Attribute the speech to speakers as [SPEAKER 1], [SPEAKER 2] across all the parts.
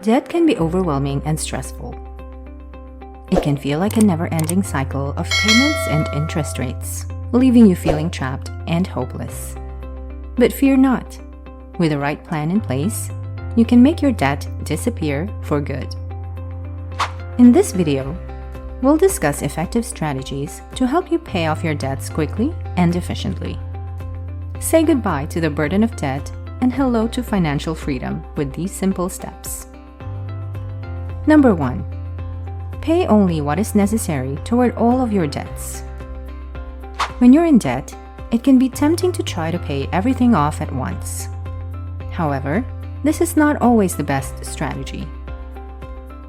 [SPEAKER 1] Debt can be overwhelming and stressful. It can feel like a never-ending cycle of payments and interest rates, leaving you feeling trapped and hopeless. But fear not. With the right plan in place, you can make your debt disappear for good. In this video, we'll discuss effective strategies to help you pay off your debts quickly and efficiently. Say goodbye to the burden of debt and hello to financial freedom with these simple steps. Number 1. Pay only what is necessary toward all of your debts. When you're in debt, it can be tempting to try to pay everything off at once. However, this is not always the best strategy.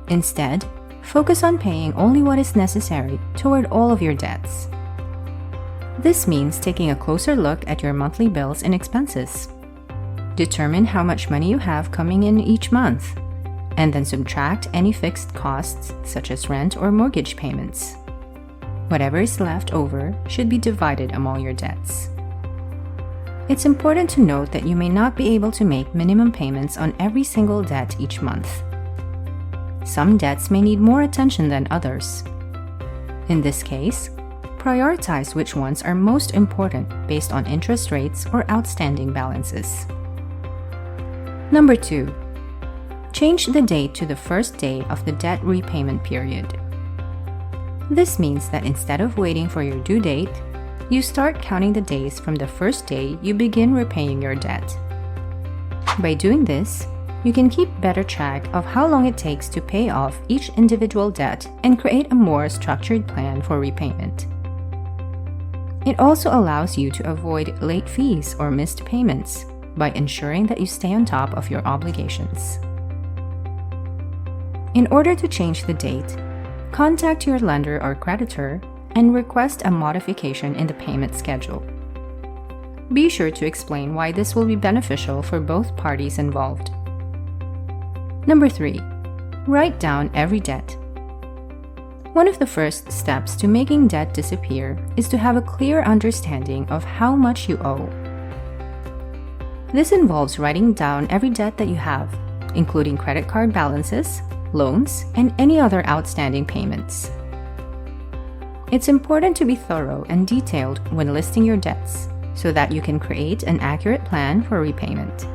[SPEAKER 1] Instead, focus on paying only what is necessary toward all of your debts. This means taking a closer look at your monthly bills and expenses. Determine how much money you have coming in each month, and then subtract any fixed costs such as rent or mortgage payments. Whatever is left over should be divided among your debts. It's important to note that you may not be able to make minimum payments on every single debt each month. Some debts may need more attention than others. In this case, prioritize which ones are most important based on interest rates or outstanding balances. Number 2. Change the date to the first day of the debt repayment period. This means that instead of waiting for your due date, you start counting the days from the first day you begin repaying your debt. By doing this, you can keep better track of how long it takes to pay off each individual debt and create a more structured plan for repayment. It also allows you to avoid late fees or missed payments by ensuring that you stay on top of your obligations. In order to change the date, contact your lender or creditor and request a modification in the payment schedule. Be sure to explain why this will be beneficial for both parties involved. Number 3. Write down every debt. One of the first steps to making debt disappear is to have a clear understanding of how much you owe. This involves writing down every debt that you have, including credit card balances, loans, and any other outstanding payments. It's important to be thorough and detailed when listing your debts so that you can create an accurate plan for repayment.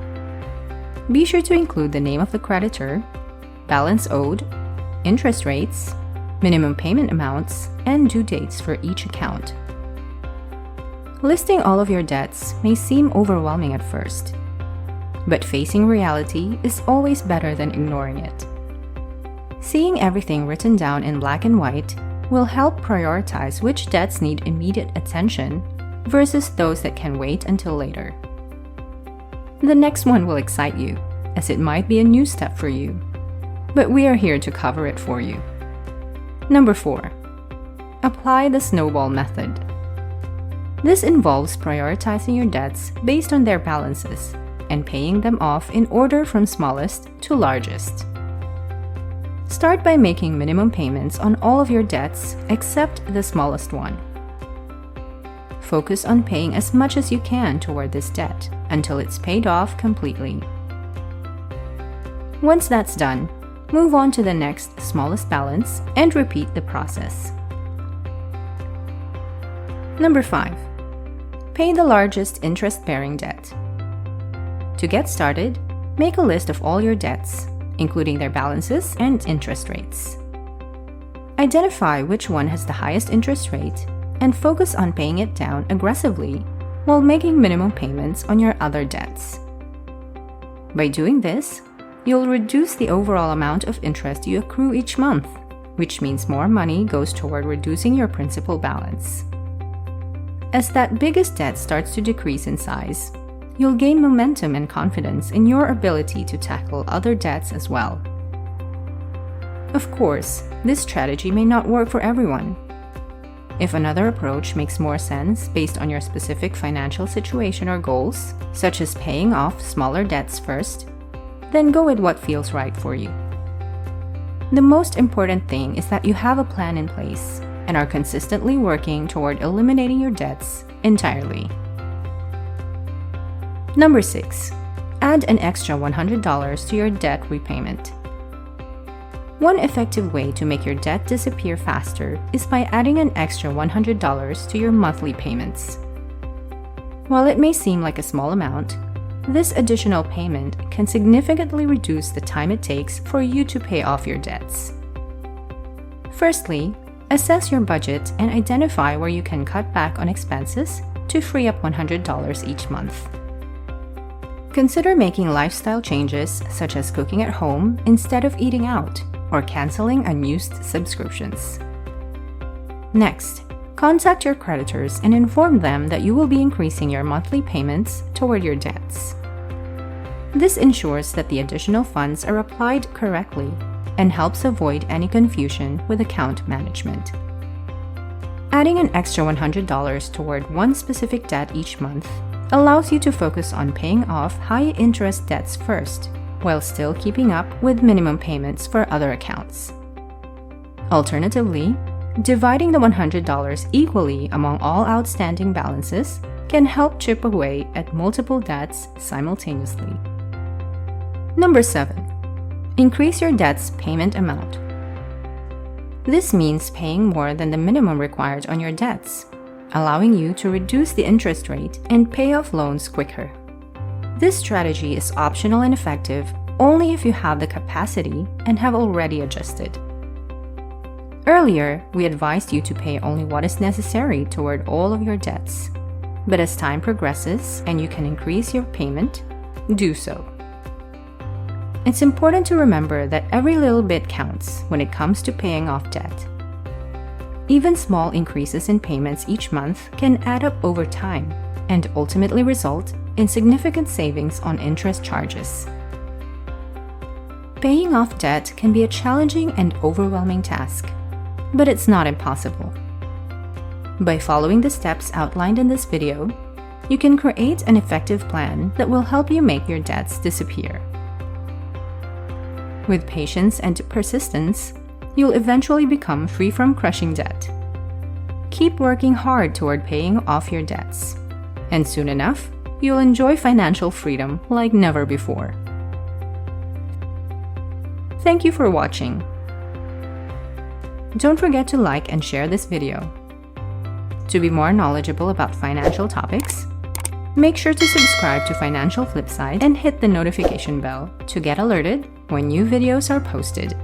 [SPEAKER 1] Be sure to include the name of the creditor, balance owed, interest rates, minimum payment amounts, and due dates for each account. Listing all of your debts may seem overwhelming at first, but facing reality is always better than ignoring it. Seeing everything written down in black and white will help prioritize which debts need immediate attention versus those that can wait until later. The next one will excite you, as it might be a new step for you, but we are here to cover it for you. Number 4. Apply the snowball method. This involves prioritizing your debts based on their balances and paying them off in order from smallest to largest. Start by making minimum payments on all of your debts except the smallest one. Focus on paying as much as you can toward this debt until it's paid off completely. Once that's done, move on to the next smallest balance and repeat the process. Number 5. Pay the largest interest-bearing debt. To get started, make a list of all your debts, including their balances and interest rates. Identify which one has the highest interest rate and focus on paying it down aggressively while making minimum payments on your other debts. By doing this, you'll reduce the overall amount of interest you accrue each month, which means more money goes toward reducing your principal balance. As that biggest debt starts to decrease in size, you'll gain momentum and confidence in your ability to tackle other debts as well. Of course, this strategy may not work for everyone. If another approach makes more sense based on your specific financial situation or goals, such as paying off smaller debts first, then go with what feels right for you. The most important thing is that you have a plan in place and are consistently working toward eliminating your debts entirely. Number 6. Add an extra $100 to your debt repayment. One effective way to make your debt disappear faster is by adding an extra $100 to your monthly payments. While it may seem like a small amount, this additional payment can significantly reduce the time it takes for you to pay off your debts. Firstly, assess your budget and identify where you can cut back on expenses to free up $100 each month. Consider making lifestyle changes such as cooking at home instead of eating out or canceling unused subscriptions. Next, contact your creditors and inform them that you will be increasing your monthly payments toward your debts. This ensures that the additional funds are applied correctly and helps avoid any confusion with account management. Adding an extra $100 toward one specific debt each month allows you to focus on paying off high-interest debts first, while still keeping up with minimum payments for other accounts. Alternatively, dividing the $100 equally among all outstanding balances can help chip away at multiple debts simultaneously. Number 7. Increase your debt's payment amount. This means paying more than the minimum required on your debts, allowing you to reduce the interest rate and pay off loans quicker. This strategy is optional and effective only if you have the capacity and have already adjusted. Earlier, we advised you to pay only what is necessary toward all of your debts. But as time progresses and you can increase your payment, do so. It's important to remember that every little bit counts when it comes to paying off debt. Even small increases in payments each month can add up over time and ultimately result in significant savings on interest charges. Paying off debt can be a challenging and overwhelming task, but it's not impossible. By following the steps outlined in this video, you can create an effective plan that will help you make your debts disappear. With patience and persistence, you'll eventually become free from crushing debt. Keep working hard toward paying off your debts, and soon enough, you'll enjoy financial freedom like never before. Thank you for watching. Don't forget to like and share this video. To be more knowledgeable about financial topics, make sure to subscribe to Financial Flipside and hit the notification bell to get alerted when new videos are posted.